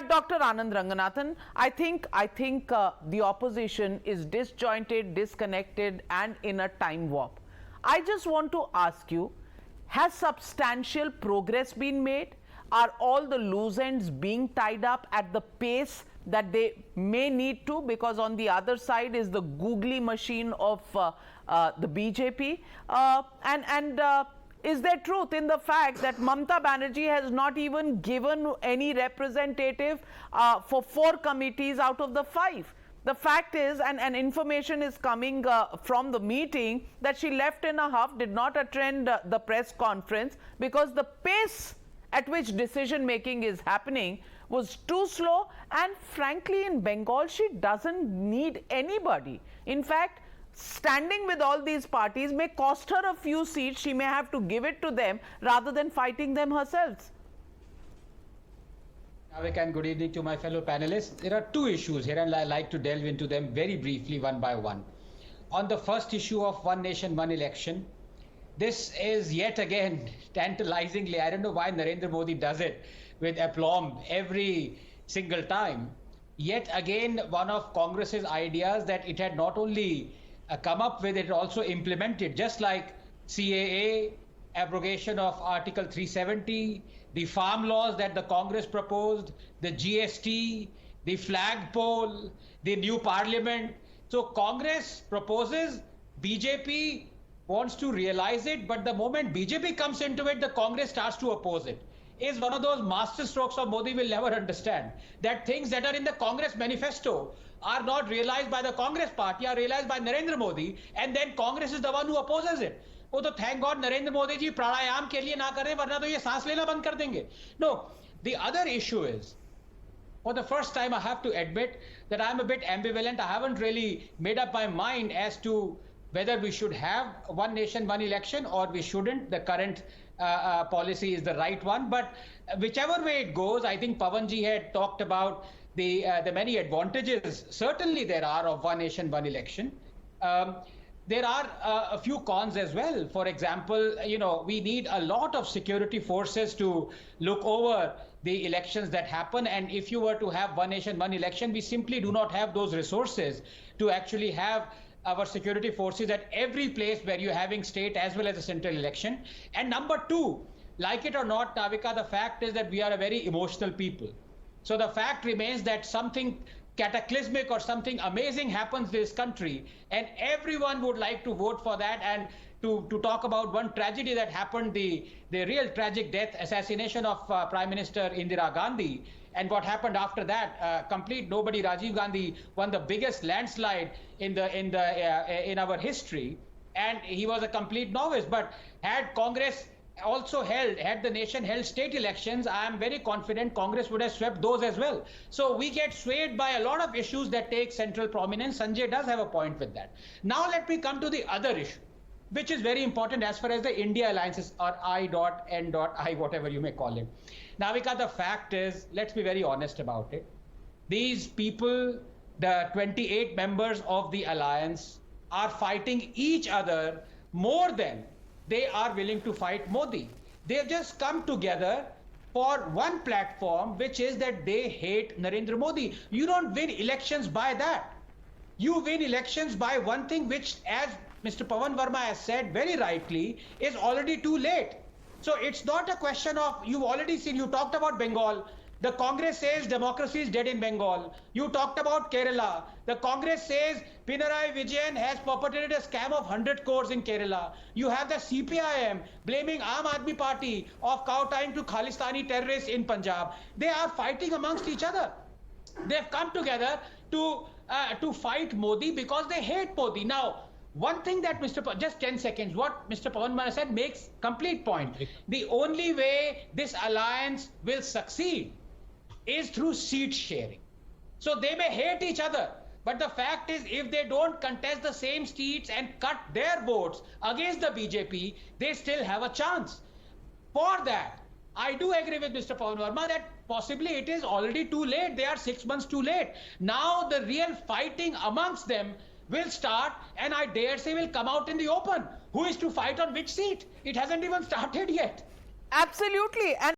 But Dr. Anand Ranganathan, I think the opposition is disjointed, disconnected, and in a time warp. I just want to ask you, has substantial progress been made? Are all the loose ends being tied up at the pace that they may need to? Because on the other side is the googly machine of the BJP. Is there truth in the fact that Mamata Banerjee has not even given any representative for 4 committees out of the 5? The fact is, and information is coming from the meeting, that she left in a huff, did not attend the press conference because the pace at which decision making is happening was too slow, and frankly in Bengal she doesn't need anybody. In fact, standing with all these parties may cost her a few seats. She may have to give it to them rather than fighting them herself. Navika, and good evening to my fellow panelists. There are 2 issues here and I'd like to delve into them very briefly one by one. On the first issue of one nation, one election, this is yet again tantalizingly, I don't know why Narendra Modi does it with aplomb every single time. Yet again, one of Congress's ideas that it had not only come up with, it also implemented, just like CAA, abrogation of Article 370, the farm laws that the Congress proposed, the GST, the flagpole, the new parliament. So Congress proposes, BJP wants to realize it, but the moment BJP comes into it, the Congress starts to oppose it. Is one of those master strokes of Modi will never understand, that things that are in the Congress manifesto are not realized by the Congress party, are realized by Narendra Modi, and then Congress is the one who opposes it. Oh, तो thank God Narendra Modi ji प्राणायाम के लिए ना करें, वरना तो ये सांस लेना बंद कर देंगे. No, the other issue is, for the first time I have to admit that I'm a bit ambivalent. I haven't really made up my mind as to whether we should have one nation, one election or we shouldn't. The current policy is the right one, but whichever way it goes, I think Pavan ji had talked about the many advantages. Certainly there are of one nation, one election. There are a few cons as well. For example, we need a lot of security forces to look over the elections that happen. And if you were to have one nation, one election, we simply do not have those resources to actually have our security forces at every place where you're having state as well as a central election. And number 2, like it or not, Navika, the fact is that we are a very emotional people. So the fact remains that something cataclysmic or something amazing happens in this country, and everyone would like to vote for that. And to talk about one tragedy that happened, the real tragic death, assassination of Prime Minister Indira Gandhi, and what happened after that, complete nobody. Rajiv Gandhi won the biggest landslide in our history, and he was a complete novice. But had Congress also had the nation held state elections, I am very confident Congress would have swept those as well. So we get swayed by a lot of issues that take central prominence. Sanjay does have a point with that. Now let me come to the other issue, which is very important as far as the India alliances, or I.N.D.I, whatever you may call it. Navika, the fact is, let's be very honest about it. These people, the 28 members of the alliance, are fighting each other more than they are willing to fight Modi. They've just come together for one platform, which is that they hate Narendra Modi. You don't win elections by that. You win elections by one thing, which, as Mr. Pavan Varma has said very rightly, is already too late. So it's not a question of, you've already seen, you talked about Bengal. The Congress says democracy is dead in Bengal. You talked about Kerala. The Congress says Pinarayi Vijayan has perpetrated a scam of 100 crores in Kerala. You have the CPIM blaming Aam Aadmi Party of kowtowing to Khalistani terrorists in Punjab. They are fighting amongst each other. They've come together to fight Modi because they hate Modi. Now, one thing that just 10 seconds, what Mr. Pavan Varma said makes complete point. The only way this alliance will succeed is through seat sharing. So they may hate each other, but the fact is, if they don't contest the same seats and cut their votes against the BJP, they still have a chance. For that, I do agree with Mr. Pavan Varma that possibly it is already too late. They are 6 months too late. Now the real fighting amongst them will start, and I dare say will come out in the open. Who is to fight on which seat? It hasn't even started yet. Absolutely. And